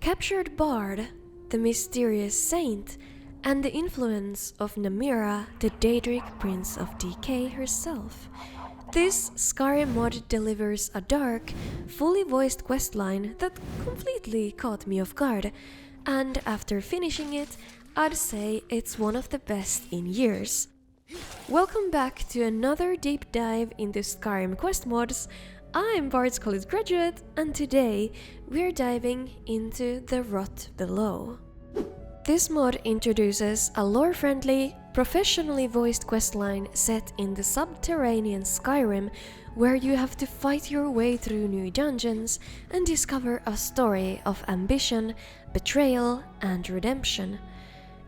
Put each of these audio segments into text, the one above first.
captured Bard, the mysterious saint, and the influence of Namira, the Daedric Prince of Decay herself. This Skyrim mod delivers a dark, fully voiced questline that completely caught me off guard, and after finishing it, I'd say it's one of the best in years. Welcome back to another deep dive into Skyrim quest mods. I'm Bards College graduate, and today we're diving into the Rot Below. This mod introduces a lore-friendly, professionally voiced questline set in the subterranean Skyrim, where you have to fight your way through new dungeons and discover a story of ambition, betrayal, and redemption.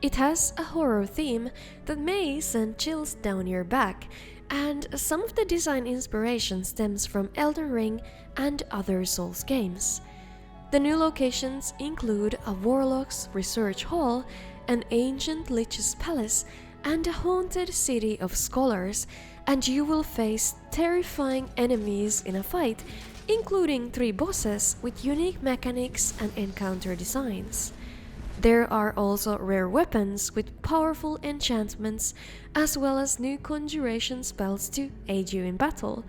It has a horror theme that may send chills down your back, and some of the design inspiration stems from Elden Ring and other Souls games. The new locations include a Warlock's Research Hall, an ancient Lich's Palace, and a haunted city of scholars, and you will face terrifying enemies in a fight, including 3 bosses with unique mechanics and encounter designs. There are also rare weapons with powerful enchantments, as well as new conjuration spells to aid you in battle.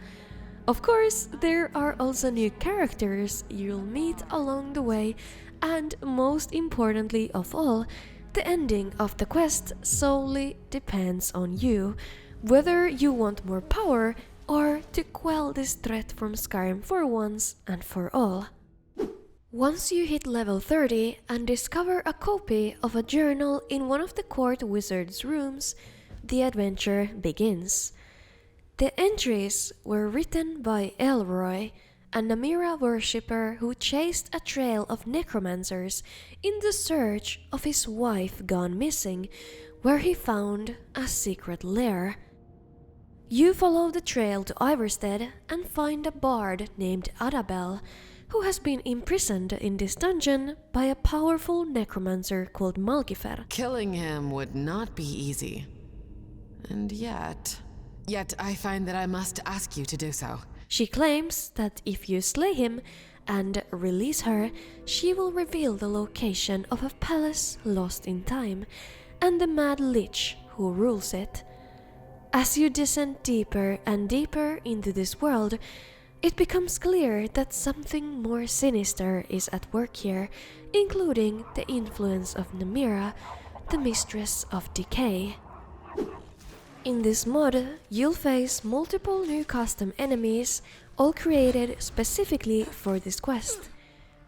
Of course, there are also new characters you'll meet along the way, and most importantly of all, the ending of the quest solely depends on you, whether you want more power or to quell this threat from Skyrim for once and for all. Once you hit level 30 and discover a copy of a journal in one of the court wizard's rooms, the adventure begins. The entries were written by Elroy, a Namira worshipper who chased a trail of necromancers in the search of his wife gone missing, where he found a secret lair. You follow the trail to Ivarstead and find a bard named Adabel, who has been imprisoned in this dungeon by a powerful necromancer called Malgifer. Killing him would not be easy. And yet I find that I must ask you to do so. She claims that if you slay him and release her, she will reveal the location of a palace lost in time, and the mad lich who rules it. As you descend deeper and deeper into this world, it becomes clear that something more sinister is at work here, including the influence of Namira, the mistress of decay. In this mod, you'll face multiple new custom enemies, all created specifically for this quest.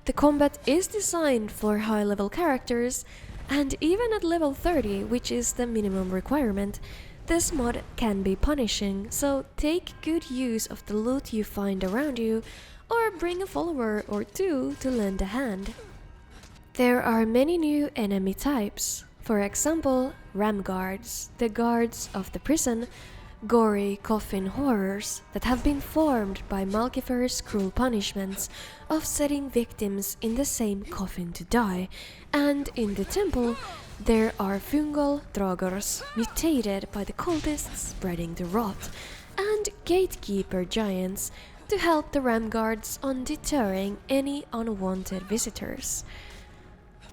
The combat is designed for high-level characters, and even at level 30, which is the minimum requirement, this mod can be punishing, so take good use of the loot you find around you, or bring a follower or 2 to lend a hand. There are many new enemy types. For example, ram guards, the guards of the prison, gory coffin horrors that have been formed by Malgifer's cruel punishments of setting victims in the same coffin to die, and in the temple there are fungal drogors mutated by the cultists spreading the rot, and gatekeeper giants to help the ram guards on deterring any unwanted visitors.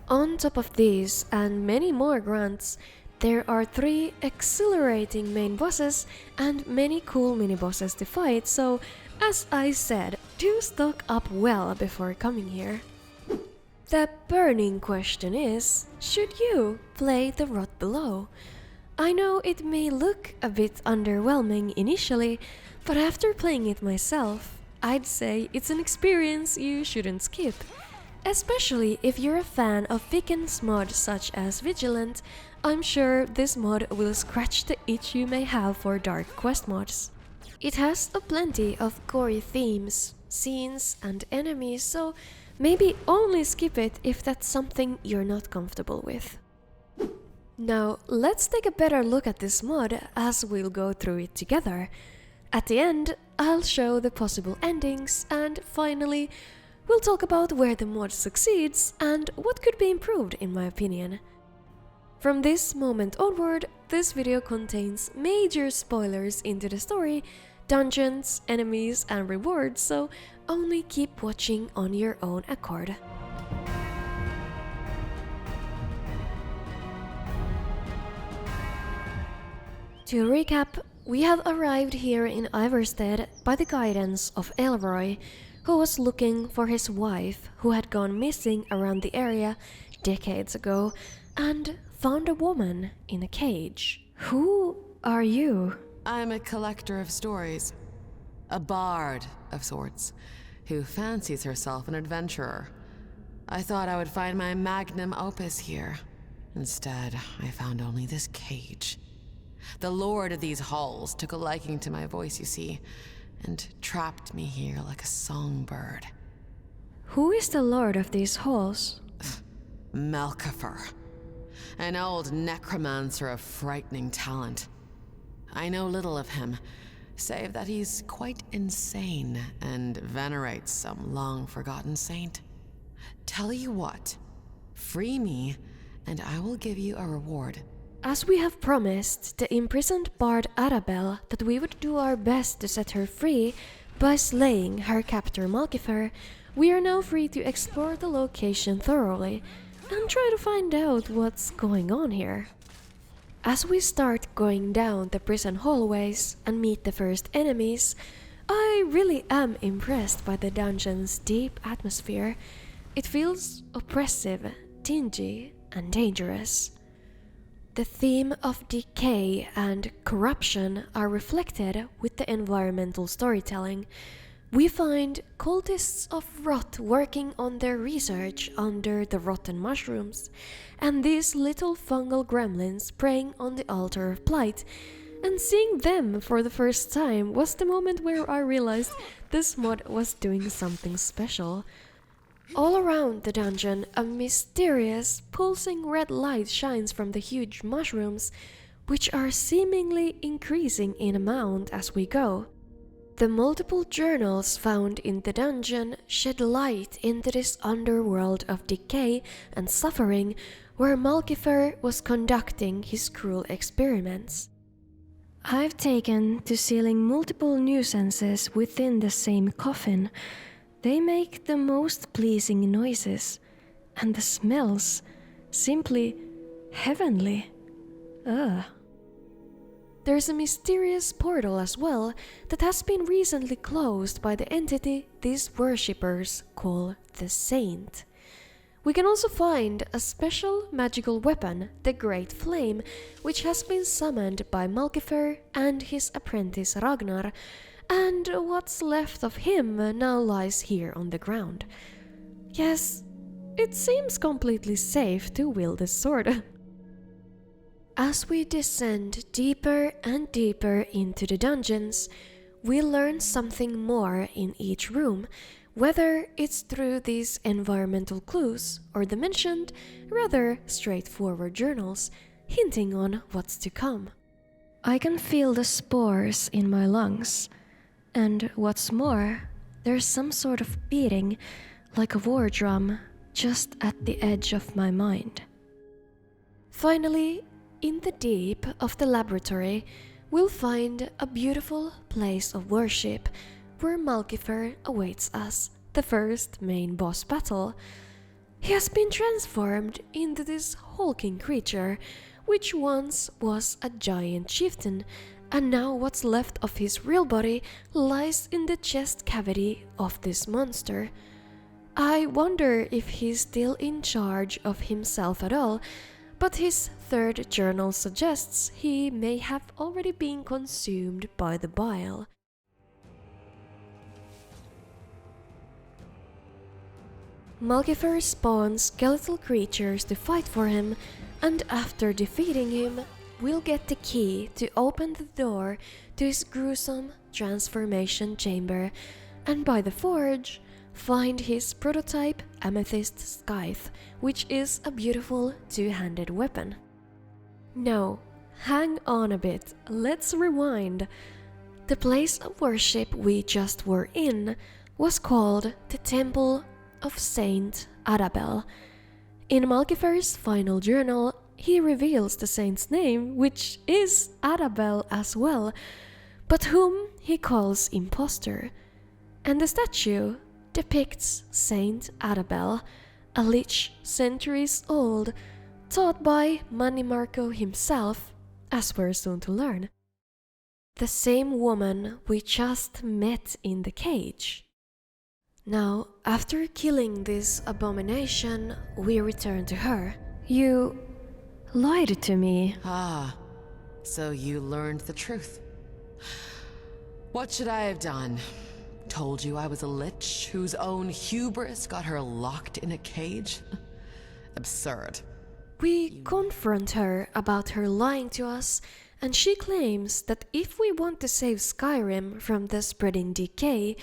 On top of these and many more grunts, there are 3 exhilarating main bosses and many cool mini-bosses to fight, so as I said, do stock up well before coming here. The burning question is, should you play the Rot Below? I know it may look a bit underwhelming initially, but after playing it myself, I'd say it's an experience you shouldn't skip. Especially if you're a fan of Vicn's mods such as Vigilant, I'm sure this mod will scratch the itch you may have for dark quest mods. It has a plenty of gory themes, scenes and enemies, so maybe only skip it if that's something you're not comfortable with. Now let's take a better look at this mod as we'll go through it together. At the end, I'll show the possible endings, and finally we'll talk about where the mod succeeds and what could be improved in my opinion. From this moment onward, this video contains major spoilers into the story, dungeons, enemies and rewards, so only keep watching on your own accord. To recap, we have arrived here in Iverstead by the guidance of Elroy, who was looking for his wife who had gone missing around the area decades ago and found a woman in a cage. Who are you? I'm a collector of stories. A bard of sorts, who fancies herself an adventurer. I thought I would find my magnum opus here. Instead, I found only this cage. The lord of these halls took a liking to my voice, you see, and trapped me here like a songbird. Who is the lord of these halls? Malkifer. An old necromancer of frightening talent. I know little of him, save that he's quite insane and venerates some long-forgotten saint. Tell you what, free me, and I will give you a reward. As we have promised the imprisoned bard Arabelle that we would do our best to set her free by slaying her captor Malkifer, we are now free to explore the location thoroughly and try to find out what's going on here. As we start going down the prison hallways and meet the first enemies, I really am impressed by the dungeon's deep atmosphere. It feels oppressive, dingy, and dangerous. The theme of decay and corruption are reflected with the environmental storytelling. We find cultists of rot working on their research under the rotten mushrooms, and these little fungal gremlins praying on the altar of Blight. And seeing them for the first time was the moment where I realized this mod was doing something special. All around the dungeon, a mysterious, pulsing red light shines from the huge mushrooms, which are seemingly increasing in amount as we go. The multiple journals found in the dungeon shed light into this underworld of decay and suffering where Malkifer was conducting his cruel experiments. I've taken to sealing multiple nuisances within the same coffin. They make the most pleasing noises, and the smells simply heavenly. Ugh. There's a mysterious portal as well that has been recently closed by the entity these worshippers call the Saint. We can also find a special magical weapon, the Great Flame, which has been summoned by Malkifer and his apprentice Ragnar, and what's left of him now lies here on the ground. Yes, it seems completely safe to wield this sword. As we descend deeper and deeper into the dungeons, we learn something more in each room, whether it's through these environmental clues or the mentioned, rather straightforward journals, hinting on what's to come. I can feel the spores in my lungs. And what's more, there's some sort of beating, like a war drum, just at the edge of my mind. Finally, in the deep of the laboratory, we'll find a beautiful place of worship where Malkifer awaits us, the first main boss battle. He has been transformed into this hulking creature, which once was a giant chieftain, and now what's left of his real body lies in the chest cavity of this monster. I wonder if he's still in charge of himself at all, but his third journal suggests he may have already been consumed by the bile. Malkifer spawns skeletal creatures to fight for him, and after defeating him, we'll get the key to open the door to his gruesome transformation chamber, and by the forge, find his prototype amethyst scythe, which is a beautiful two-handed weapon. Now, hang on a bit, let's rewind. The place of worship we just were in was called the Temple of Saint Arabelle. In Malkifer's final journal, he reveals the saint's name, which is Arabelle as well, but whom he calls impostor. And the statue depicts Saint Arabelle, a lich centuries old, taught by Manimarco himself, as we're soon to learn. the same woman we just met in the cage. Now, after killing this abomination, we return to her. You lied to me. Ah, so you learned the truth. What should I have done? Told you I was a lich whose own hubris got her locked in a cage? Absurd. We confront her about her lying to us, and she claims that if we want to save Skyrim from the spreading decay,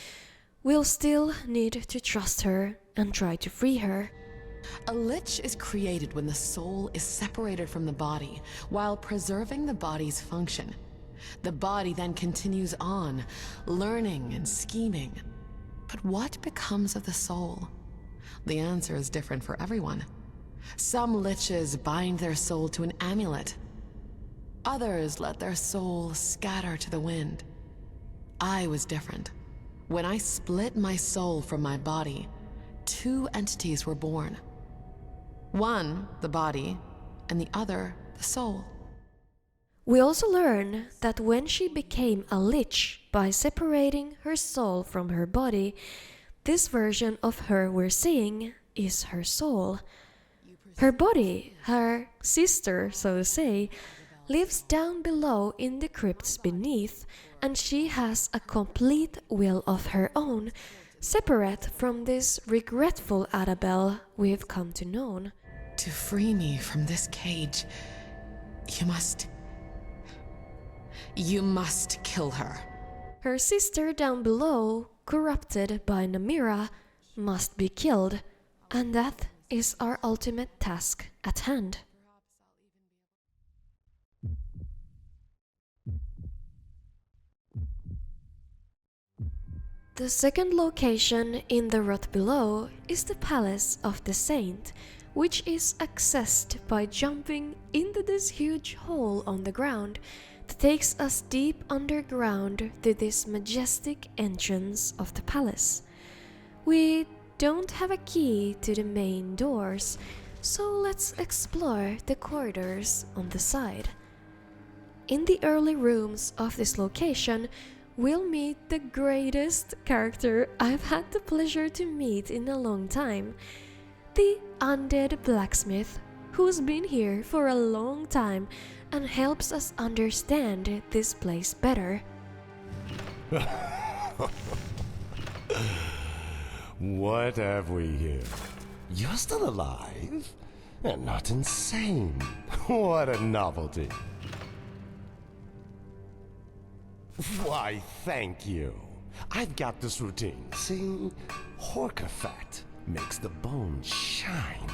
we'll still need to trust her and try to free her. A lich is created when the soul is separated from the body, while preserving the body's function. The body then continues on, learning and scheming. But what becomes of the soul? The answer is different for everyone. Some liches bind their soul to an amulet. Others let their soul scatter to the wind. I was different. When I split my soul from my body, two entities were born. One, the body, and the other, the soul. We also learn that when she became a lich by separating her soul from her body, this version of her we're seeing is her soul. Her body, her sister, so to say, lives down below in the crypts beneath, and she has a complete will of her own, separate from this regretful Adabel we've come to know. To free me from this cage, you must kill her. Her sister down below, corrupted by Namira, must be killed, and that is our ultimate task at hand. The second location in the rot below is the Palace of the Saint, which is accessed by jumping into this huge hole on the ground that takes us deep underground to this majestic entrance of the palace. We don't have a key to the main doors, so let's explore the corridors on the side. In the early rooms of this location, we'll meet the greatest character I've had the pleasure to meet in a long time, the undead blacksmith, who's been here for a long time and helps us understand this place better. What have we here? You're still alive? And not insane. What a novelty. Why, thank you. I've got this routine. See, Horka fat makes the bones shine.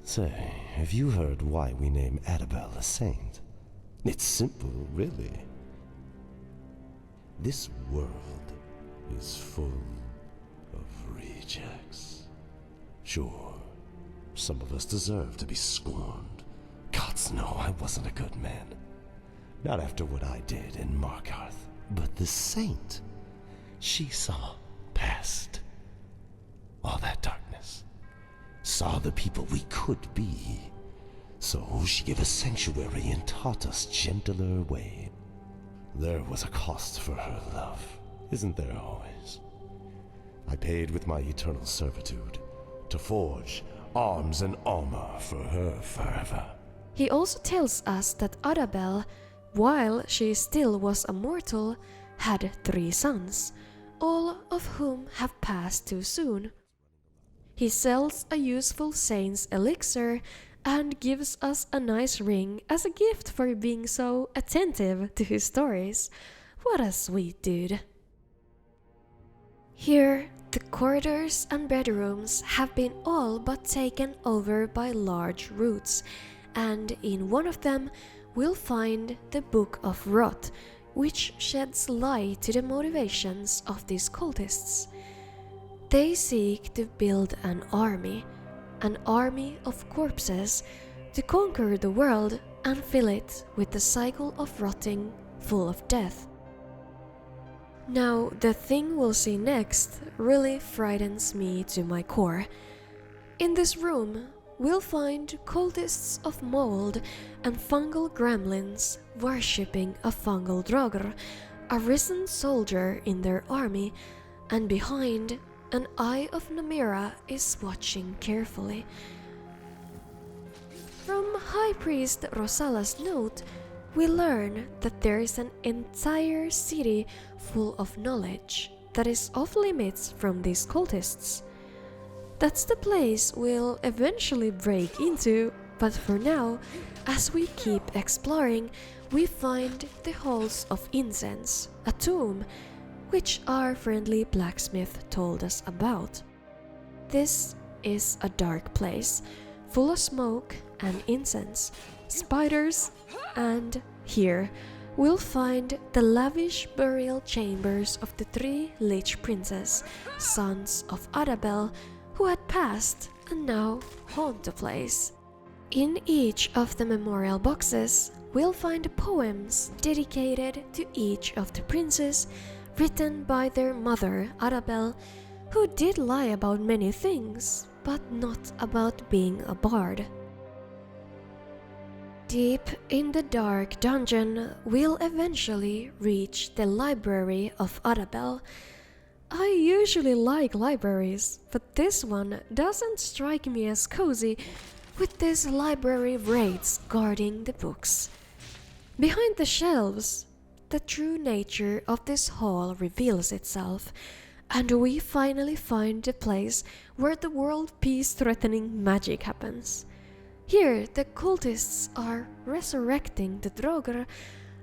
Say, have you heard why we name Adabel a saint? It's simple, really. This world is full of rejects. Sure, some of us deserve to be scorned. Gods know I wasn't a good man. Not after what I did in Markarth. But the saint, she saw past all that darkness. Saw the people we could be. So she gave us sanctuary and taught us gentler way. There was a cost for her love, isn't there always? I paid with my eternal servitude to forge arms and armor for her forever. He also tells us that Adabel, while she still was a mortal, had 3 sons, all of whom have passed too soon. He sells a useful saint's elixir and gives us a nice ring as a gift for being so attentive to his stories. What a sweet dude. Here, the corridors and bedrooms have been all but taken over by large roots, and in one of them we'll find the Book of Rot, which sheds light to the motivations of these cultists. They seek to build an army of corpses, to conquer the world and fill it with the cycle of rotting, full of death. Now, the thing we'll see next really frightens me to my core. In this room, we'll find cultists of mold and fungal gremlins worshipping a fungal draugr, a risen soldier in their army, and behind, an eye of Namira is watching carefully. From High Priest Rosala's note, we learn that there is an entire city full of knowledge that is off limits from these cultists. That's the place we'll eventually break into, but for now, as we keep exploring, we find the halls of incense, a tomb, which our friendly blacksmith told us about. This is a dark place, full of smoke and incense, spiders, and here we'll find the lavish burial chambers of the 3 Lich Princes, sons of Adabel, who had passed and now haunt the place. In each of the memorial boxes, we'll find poems dedicated to each of the princes, written by their mother, Adabel, who did lie about many things, but not about being a bard. Deep in the dark dungeon, we'll eventually reach the library of Adabel. I usually like libraries, but this one doesn't strike me as cozy, with these library wraiths guarding the books. Behind the shelves, the true nature of this hall reveals itself, and we finally find the place where the world peace-threatening magic happens. Here, the cultists are resurrecting the draugr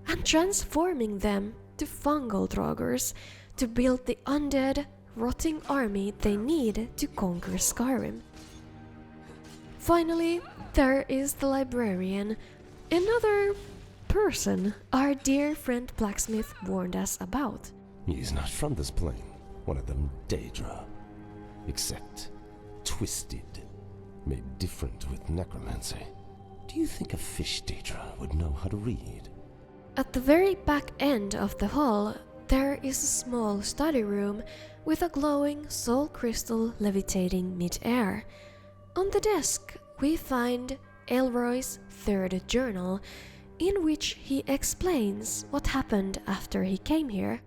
and transforming them to fungal draugrs to build the undead, rotting army they need to conquer Skyrim. Finally, there is the librarian, another person our dear friend blacksmith warned us about. He's not from this plane, one of them Daedra. Except twisted, made different with necromancy. Do you think a fish Daedra would know how to read? At the very back end of the hall, there is a small study room with a glowing soul crystal levitating mid-air. On the desk, we find Elroy's 3rd journal, in which he explains what happened after he came here.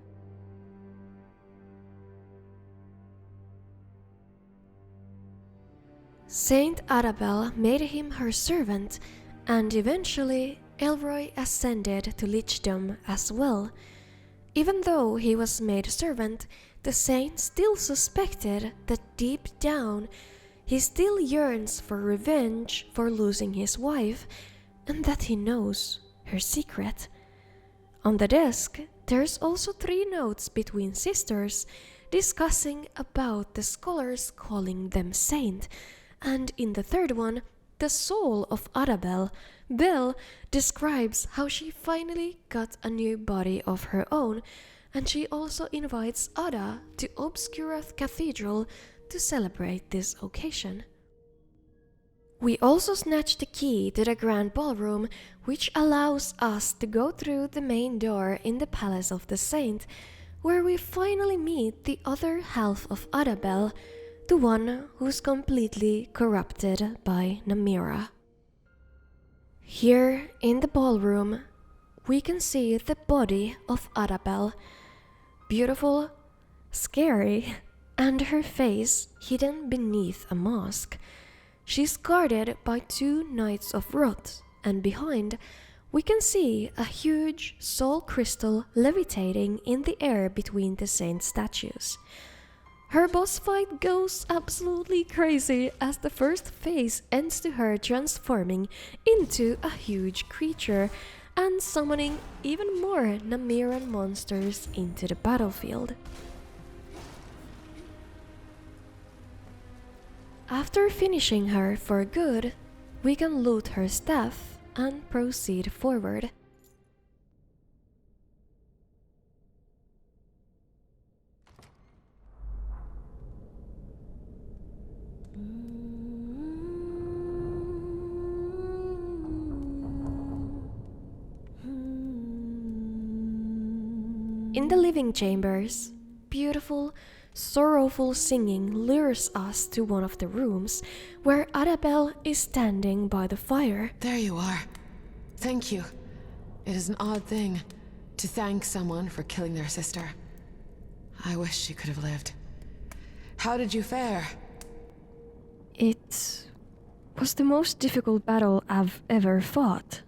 Saint Adabel made him her servant, and eventually Elroy ascended to Lichtown as well. Even though he was made servant, the saint still suspected that deep down he still yearns for revenge for losing his wife, and that he knows her secret. On the desk, there's also 3 notes between sisters discussing about the scholars calling them saint, and in the 3rd one, the soul of Adabel, Belle, describes how she finally got a new body of her own, and she also invites Ada to Obscurath Cathedral to celebrate this occasion. We also snatch the key to the Grand Ballroom, which allows us to go through the main door in the Palace of the Saint, where we finally meet the other half of Adabel, the one who's completely corrupted by Namira. Here in the ballroom, we can see the body of Adabel, beautiful, scary, and her face hidden beneath a mask. She's guarded by 2 Knights of Rot, and behind, we can see a huge soul crystal levitating in the air between the saint statues. Her boss fight goes absolutely crazy as the first phase ends to her transforming into a huge creature and summoning even more Namiran monsters into the battlefield. After finishing her for good, we can loot her staff and proceed forward. In the living chambers, beautiful, Sorrowful singing lures us to one of the rooms where Arabelle is standing by the fire. There you are. Thank you. It is an odd thing to thank someone for killing their sister. I wish she could have lived. How did you fare? It was the most difficult battle I've ever fought.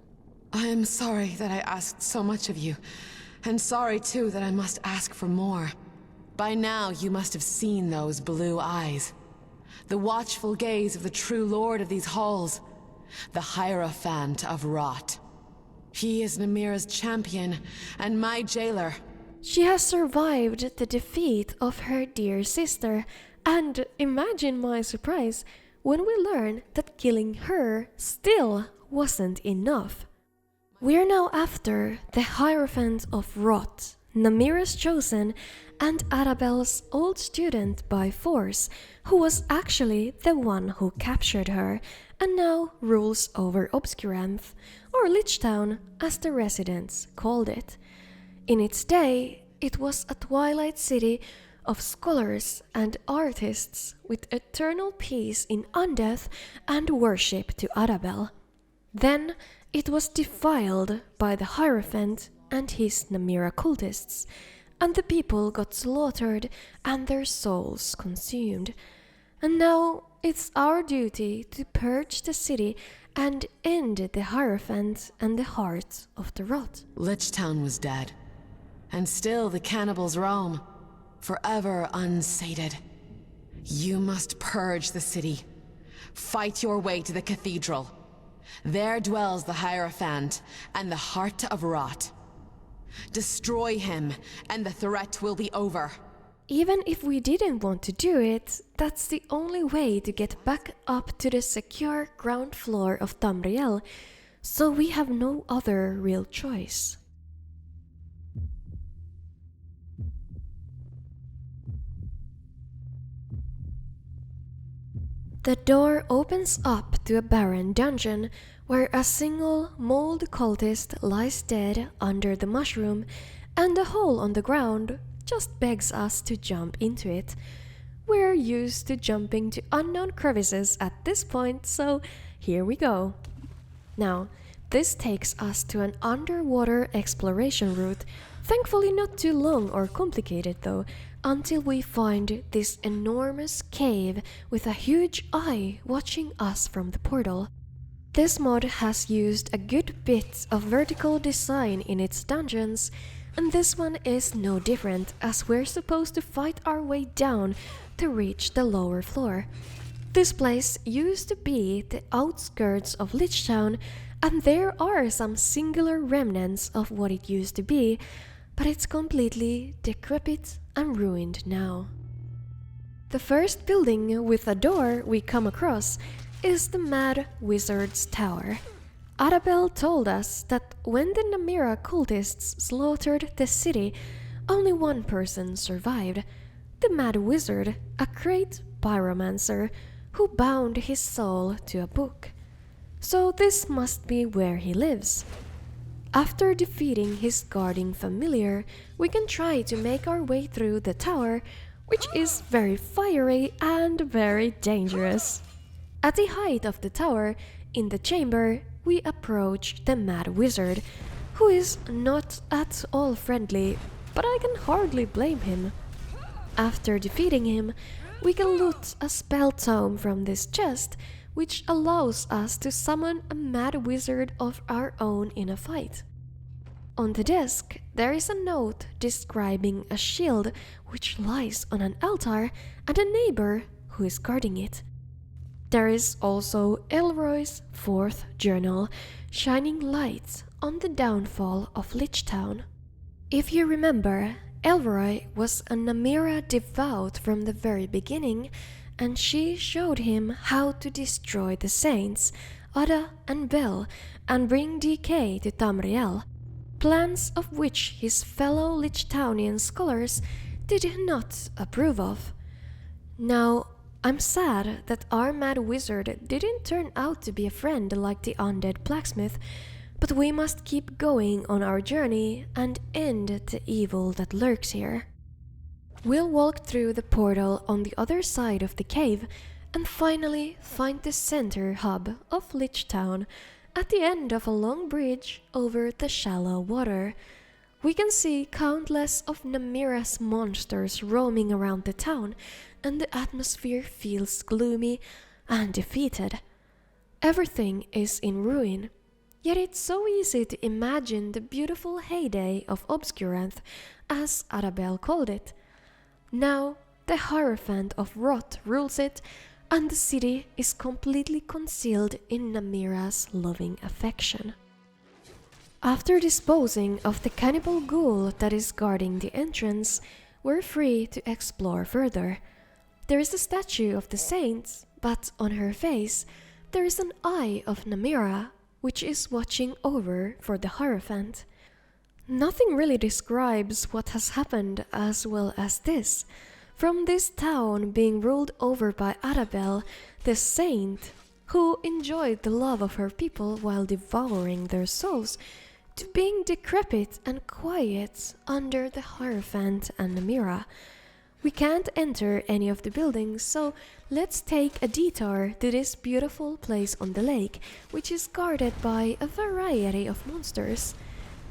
I am sorry that I asked so much of you, and sorry too that I must ask for more. By now you must have seen those blue eyes. The watchful gaze of the true lord of these halls. The Hierophant of Rot. He is Namira's champion, and my jailer. She has survived the defeat of her dear sister, and imagine my surprise when we learn that killing her still wasn't enough. We're now after the Hierophant of Rot, Namira's chosen, and Arabelle's old student by force, who was actually the one who captured her and now rules over Obscuranth, or Lichtown as the residents called it. In its day, it was a twilight city of scholars and artists with eternal peace in undeath and worship to Arabelle. Then it was defiled by the Hierophant and his Namira cultists, and the people got slaughtered and their souls consumed. And now it's our duty to purge the city and end the Hierophant and the heart of the Rot. Lichtown was dead, and still the cannibals roam, forever unsated. You must purge the city. Fight your way to the cathedral. There dwells the Hierophant and the heart of Rot. Destroy him, and the threat will be over. Even if we didn't want to do it, that's the only way to get back up to the secure ground floor of Tamriel, so we have no other real choice. The door opens up to a barren dungeon where a single mold cultist lies dead under the mushroom, and a hole on the ground just begs us to jump into it. We're used to jumping to unknown crevices at this point, so here we go. Now, this takes us to an underwater exploration route, thankfully not too long or complicated though, until we find this enormous cave with a huge eye watching us from the portal. This mod has used a good bit of vertical design in its dungeons, and this one is no different, as we're supposed to fight our way down to reach the lower floor. This place used to be the outskirts of Lichtown, and there are some singular remnants of what it used to be, but it's completely decrepit and ruined now. The first building with a door we come across is the Mad Wizard's Tower. Arabelle told us that when the Namira cultists slaughtered the city, only one person survived, the Mad Wizard, a great pyromancer who bound his soul to a book. So this must be where he lives. After defeating his guarding familiar, we can try to make our way through the tower, which is very fiery and very dangerous. At the height of the tower, in the chamber, we approach the Mad Wizard, who is not at all friendly, but I can hardly blame him. After defeating him, we can loot a spell tome from this chest, which allows us to summon a Mad Wizard of our own in a fight. On the desk, there is a note describing a shield which lies on an altar and a neighbor who is guarding it. There is also Elroy's fourth journal, shining light on the downfall of Lichtown. If you remember, Elroy was a Namira devout from the very beginning, and she showed him how to destroy the saints, Ada and Bel, and bring decay to Tamriel, plans of which his fellow Lichtownian scholars did not approve of. Now, I'm sad that our Mad Wizard didn't turn out to be a friend like the undead blacksmith, but we must keep going on our journey and end the evil that lurks here. We'll walk through the portal on the other side of the cave and finally find the center hub of Lichtown at the end of a long bridge over the shallow water. We can see countless of Namira's monsters roaming around the town, and the atmosphere feels gloomy and defeated. Everything is in ruin, yet it's so easy to imagine the beautiful heyday of Obscuranth, as Arabelle called it. Now, the Hierophant of Rot rules it, and the city is completely concealed in Namira's loving affection. After disposing of the cannibal ghoul that is guarding the entrance, we're free to explore further. There is a statue of the saints, but on her face, there is an eye of Namira, which is watching over for the Hierophant. Nothing really describes what has happened as well as this. From this town being ruled over by Arabelle, the saint, who enjoyed the love of her people while devouring their souls, to being decrepit and quiet under the Hierophant and Namira. We can't enter any of the buildings, so let's take a detour to this beautiful place on the lake, which is guarded by a variety of monsters.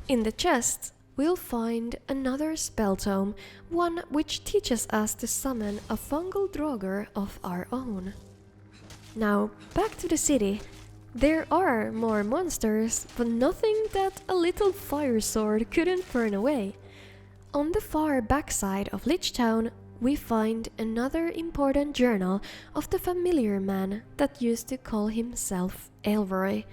In the chest, we'll find another spell tome, one which teaches us to summon a fungal draugr of our own. Now, back to the city. There are more monsters, but nothing that a little fire sword couldn't burn away. On the far backside of Lichtown, we find another important journal of the familiar man that used to call himself Elroy.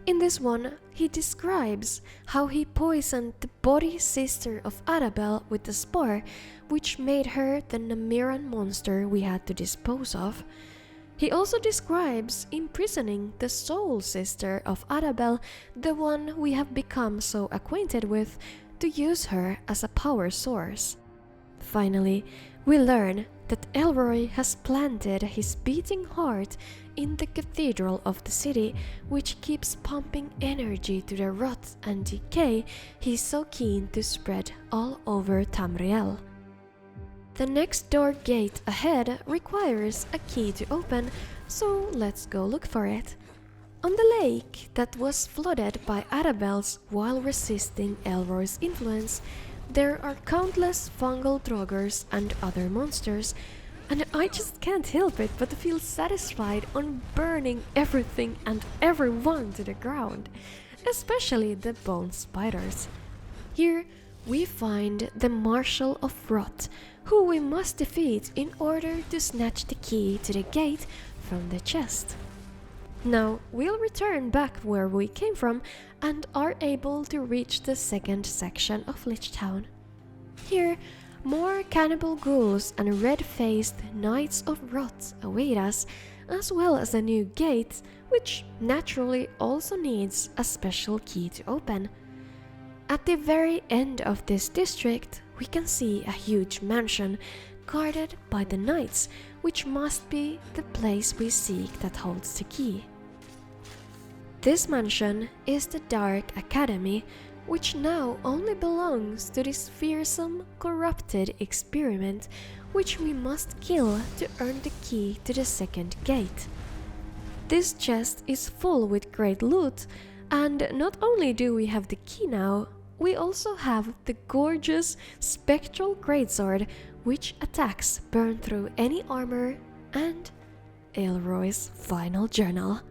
In this one, he describes how he poisoned the body sister of Arabelle with the spore, which made her the Namiran monster we had to dispose of. He also describes imprisoning the soul sister of Arabelle, the one we have become so acquainted with, to use her as a power source. Finally, we learn that Elroy has planted his beating heart in the cathedral of the city, which keeps pumping energy to the rot and decay he's so keen to spread all over Tamriel. The next door gate ahead requires a key to open, so let's go look for it. On the lake that was flooded by Arabelle's while resisting Elroy's influence, there are countless fungal draugrs and other monsters, and I just can't help it but feel satisfied on burning everything and everyone to the ground, especially the bone spiders. Here we find the Marshal of Rot, who we must defeat in order to snatch the key to the gate from the chest. Now we'll return back where we came from and are able to reach the second section of Lichtown. Here, more cannibal ghouls and red-faced Knights of Rot await us, as well as a new gate, which naturally also needs a special key to open. At the very end of this district, we can see a huge mansion guarded by the knights, which must be the place we seek that holds the key. This mansion is the Dark Academy, which now only belongs to this fearsome, corrupted experiment, which we must kill to earn the key to the second gate. This chest is full with great loot, and not only do we have the key now, we also have the gorgeous spectral greatsword, which attacks burn through any armor, and Elroy's final journal.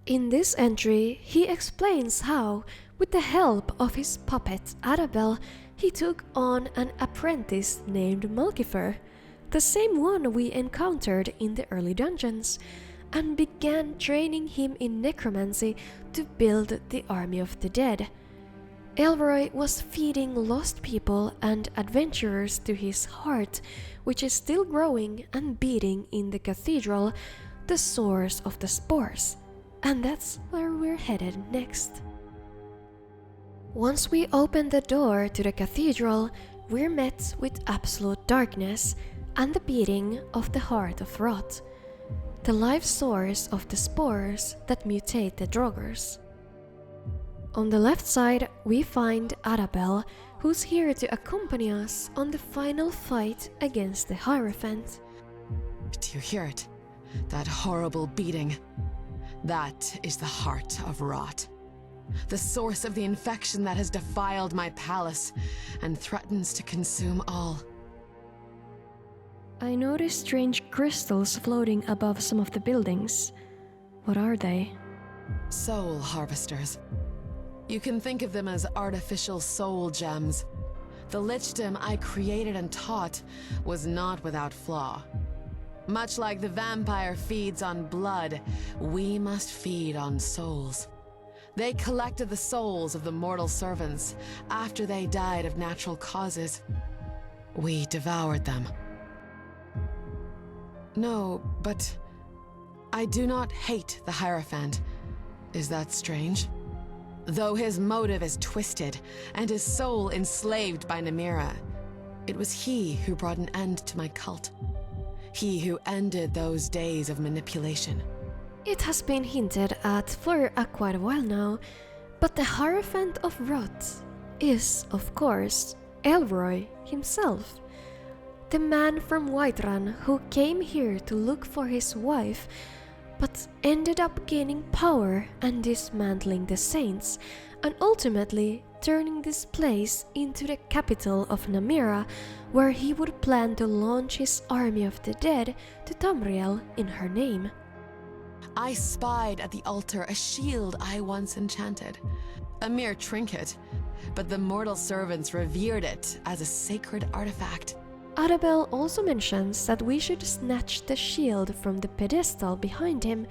In this entry, he explains how, with the help of his puppet Arabelle, he took on an apprentice named Mulcifer, the same one we encountered in the early dungeons, and began training him in necromancy to build the army of the dead. Elroy was feeding lost people and adventurers to his heart, which is still growing and beating in the cathedral, the source of the spores. And that's where we're headed next. Once we open the door to the cathedral, we're met with absolute darkness and the beating of the heart of Rot, the life source of the spores that mutate the draugrs. On the left side, we find Arabelle, who's here to accompany us on the final fight against the Hierophant. Do you hear it? That horrible beating. That is the heart of rot. The source of the infection that has defiled my palace and threatens to consume all. I noticed strange crystals floating above some of the buildings. What are they? Soul harvesters. You can think of them as artificial soul gems. The Lichtown I created and taught was not without flaw. Much like the vampire feeds on blood, we must feed on souls. They collected the souls of the mortal servants after they died of natural causes. We devoured them. No, but I do not hate the Hierophant. Is that strange? Though his motive is twisted and his soul enslaved by Namira, it was he who brought an end to my cult. He who ended those days of manipulation. It has been hinted at for quite a while now, but the Hierophant of Rot is, of course, Elroy himself. The man from Whiterun who came here to look for his wife, but ended up gaining power and dismantling the Saints, and ultimately turning this place into the capital of Namira, where he would plan to launch his army of the dead to Tamriel in her name. I spied at the altar a shield I once enchanted. A mere trinket, but the mortal servants revered it as a sacred artifact. Adabel also mentions that we should snatch the shield from the pedestal behind him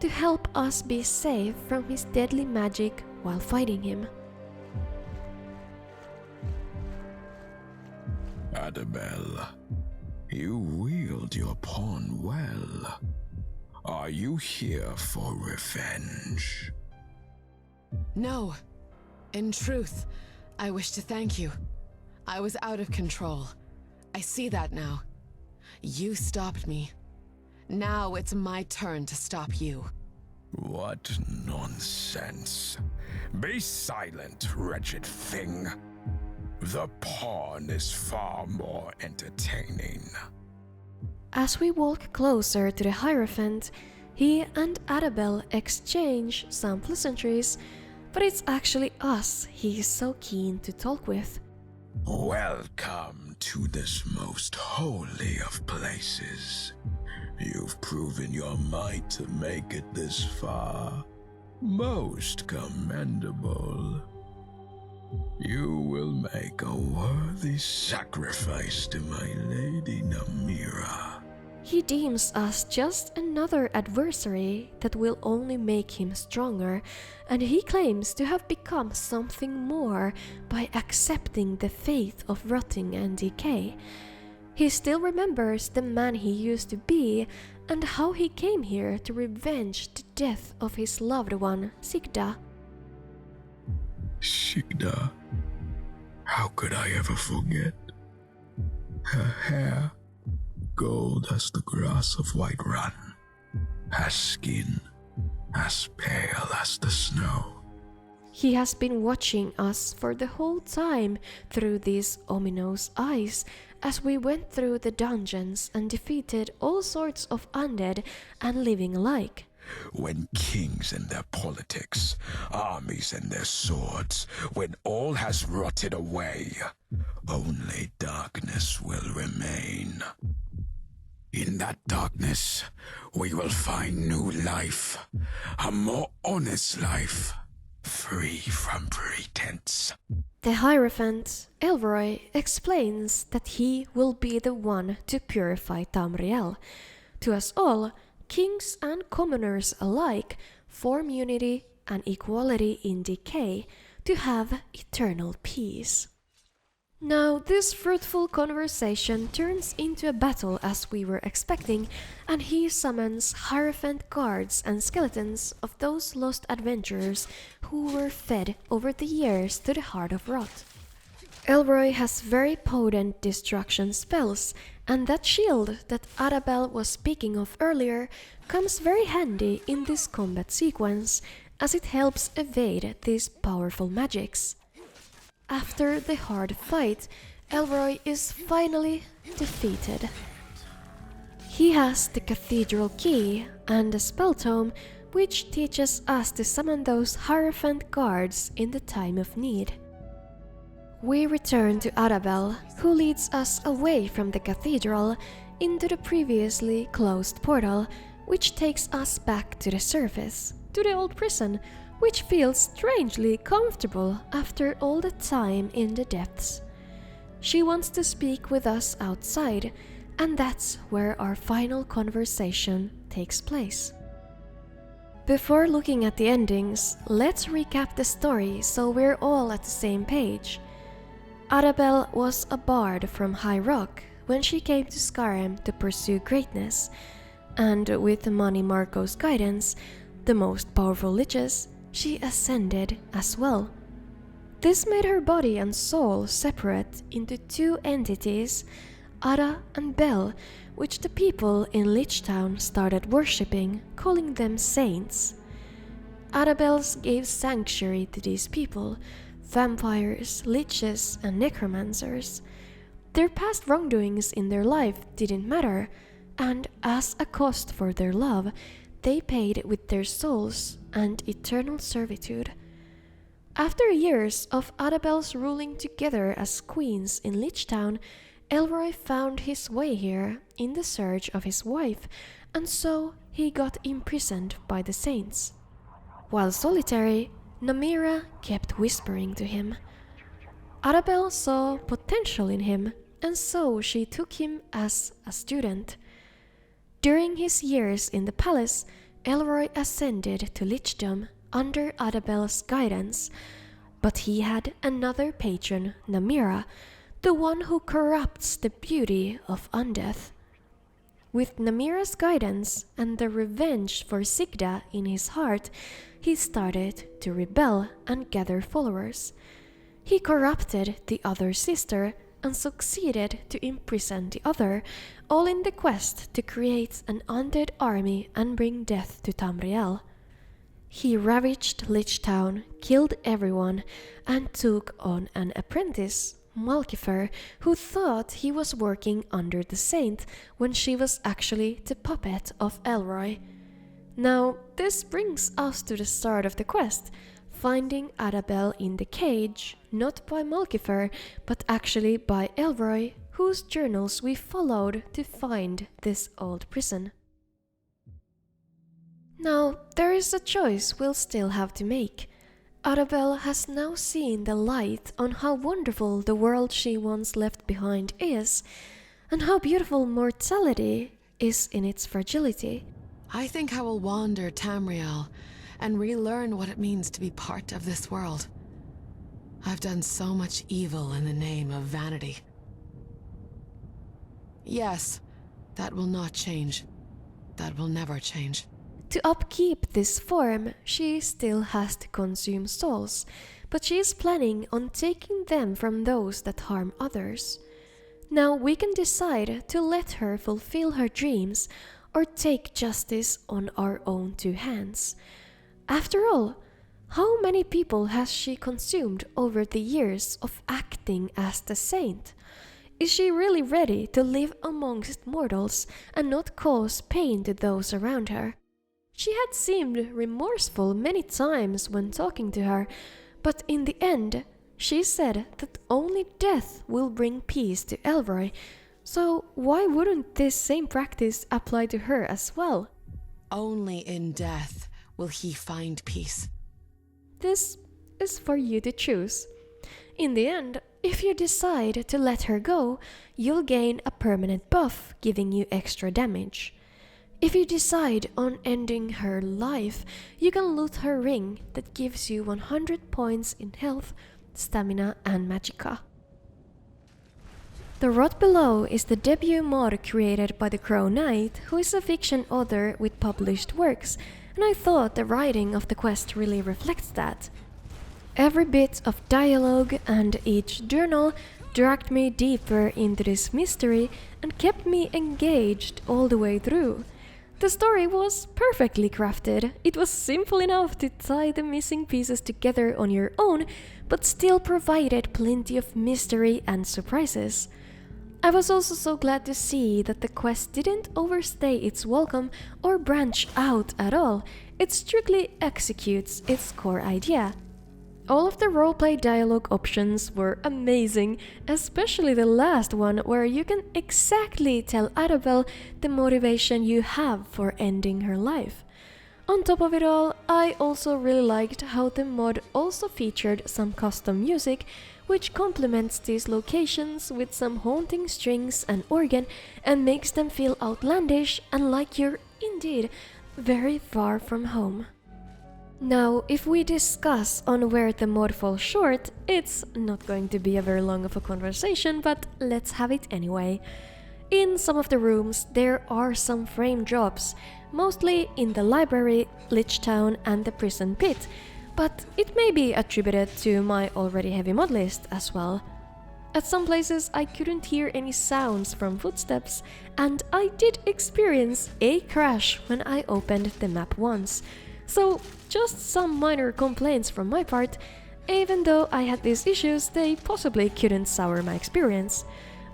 to help us be safe from his deadly magic while fighting him. Adabel, you wield your pawn well. Are you here for revenge? No. In truth, I wish to thank you. I was out of control. I see that now. You stopped me. Now it's my turn to stop you. What nonsense. Be silent, wretched thing. The pawn is far more entertaining. As we walk closer to the Hierophant, he and Adabel exchange some pleasantries, but it's actually us he is so keen to talk with. Welcome to this most holy of places. You've proven your might to make it this far. Most commendable. You will make a worthy sacrifice to my lady Namira. He deems us just another adversary that will only make him stronger, and he claims to have become something more by accepting the fate of rotting and decay. He still remembers the man he used to be and how he came here to revenge the death of his loved one, Sigda. Sigda, how could I ever forget? Her hair, gold as the grass of Whiterun, her skin, as pale as the snow. He has been watching us for the whole time through these ominous eyes as we went through the dungeons and defeated all sorts of undead and living alike. When kings and their politics, armies and their swords, when all has rotted away, only darkness will remain. In that darkness, we will find new life, a more honest life, free from pretense. The Hierophant, Elroy, explains that he will be the one to purify Tamriel. To us all, kings and commoners alike form unity and equality in decay to have eternal peace. Now, this fruitful conversation turns into a battle as we were expecting, and he summons Hierophant guards and skeletons of those lost adventurers who were fed over the years to the Heart of Rot. Elroy has very potent destruction spells, and that shield that Adabel was speaking of earlier comes very handy in this combat sequence, as it helps evade these powerful magics. After the hard fight, Elroy is finally defeated. He has the cathedral key and the spell tome, which teaches us to summon those Hierophant guards in the time of need. We return to Arabelle, who leads us away from the cathedral into the previously closed portal, which takes us back to the surface, to the old prison, which feels strangely comfortable after all the time in the depths. She wants to speak with us outside, and that's where our final conversation takes place. Before looking at the endings, let's recap the story so we're all at the same page. Arabelle was a bard from High Rock when she came to Skyrim to pursue greatness, and with Mani Marco's guidance, the most powerful liches, she ascended as well. This made her body and soul separate into two entities, Ada and Bel, which the people in Lichtown started worshipping, calling them saints. Arabelle gave sanctuary to these people, vampires, liches, and necromancers. Their past wrongdoings in their life didn't matter, and as a cost for their love, they paid with their souls and eternal servitude. After years of Arabelle's ruling together as queens in Lichtown, Elroy found his way here in the search of his wife, and so he got imprisoned by the saints. While solitary, Namira kept whispering to him. Arabelle saw potential in him, and so she took him as a student. During his years in the palace, Elroy ascended to lichdom under Arabelle's guidance, but he had another patron, Namira, the one who corrupts the beauty of undeath. With Namira's guidance and the revenge for Sigda in his heart, he started to rebel and gather followers. He corrupted the other sister and succeeded to imprison the other, all in the quest to create an undead army and bring death to Tamriel. He ravaged Lichtown, killed everyone, and took on an apprentice, Malkifer, who thought he was working under the saint when she was actually the puppet of Elroy. Now, this brings us to the start of the quest, finding Arabelle in the cage, not by Malkifer, but actually by Elroy, whose journals we followed to find this old prison. Now, there is a choice we'll still have to make. Arabelle has now seen the light on how wonderful the world she once left behind is, and how beautiful mortality is in its fragility. I think I will wander Tamriel and relearn what it means to be part of this world. I've done so much evil in the name of vanity. Yes, that will not change. That will never change. To upkeep this form, she still has to consume souls, but she is planning on taking them from those that harm others. Now we can decide to let her fulfill her dreams or take justice on our own two hands. After all, how many people has she consumed over the years of acting as the saint? Is she really ready to live amongst mortals and not cause pain to those around her? She had seemed remorseful many times when talking to her, but in the end, she said that only death will bring peace to Elroy, so why wouldn't this same practice apply to her as well? Only in death will he find peace. This is for you to choose. In the end, if you decide to let her go, you'll gain a permanent buff, giving you extra damage. If you decide on ending her life, you can loot her ring that gives you 100 points in health, stamina, and magicka. The Rot Below is the debut mod created by the Crow Knight, who is a fiction author with published works, and I thought the writing of the quest really reflects that. Every bit of dialogue and each journal dragged me deeper into this mystery and kept me engaged all the way through. The story was perfectly crafted. It was simple enough to tie the missing pieces together on your own, but still provided plenty of mystery and surprises. I was also so glad to see that the quest didn't overstay its welcome or branch out at all. It strictly executes its core idea. All of the roleplay dialogue options were amazing, especially the last one where you can exactly tell Annabelle the motivation you have for ending her life. On top of it all, I also really liked how the mod also featured some custom music, which complements these locations with some haunting strings and organ and makes them feel outlandish and like you're indeed very far from home. Now, if we discuss on where the mod falls short, it's not going to be a very long of a conversation, but let's have it anyway. In some of the rooms, there are some frame drops, mostly in the library, Lichtown and the prison pit, but it may be attributed to my already heavy mod list as well. At some places I couldn't hear any sounds from footsteps, and I did experience a crash when I opened the map once. So, just some minor complaints from my part. Even though I had these issues, they possibly couldn't sour my experience.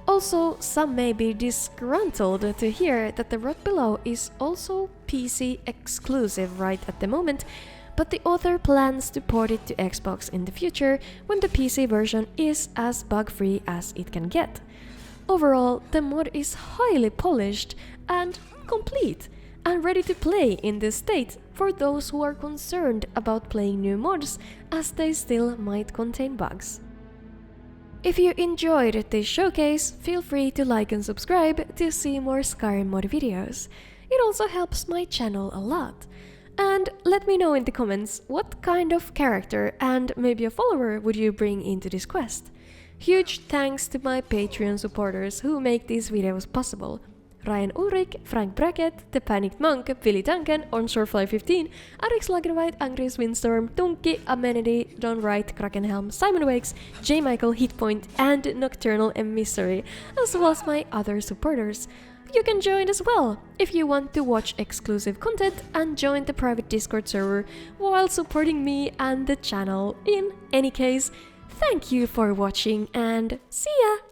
Also, some may be disgruntled to hear that the rot below is also PC exclusive right at the moment, but the author plans to port it to Xbox in the future when the PC version is as bug-free as it can get. Overall, the mod is highly polished and complete, and ready to play in this state for those who are concerned about playing new mods, as they still might contain bugs. If you enjoyed this showcase, feel free to like and subscribe to see more Skyrim mod videos. It also helps my channel a lot. And let me know in the comments what kind of character and maybe a follower would you bring into this quest. Huge thanks to my Patreon supporters who make these videos possible. Ryan Ulrich, Frank Brackett, The Panicked Monk, Billy Duncan, Onshorefly15, Alex Lagerwhite, Angry Windstorm, Tunki, Amenity, John Wright, Krakenhelm, Simon Wakes, J. Michael, Hitpoint, and Nocturnal Emissary, as well as my other supporters. You can join as well if you want to watch exclusive content and join the private Discord server while supporting me and the channel. In any case, thank you for watching and see ya!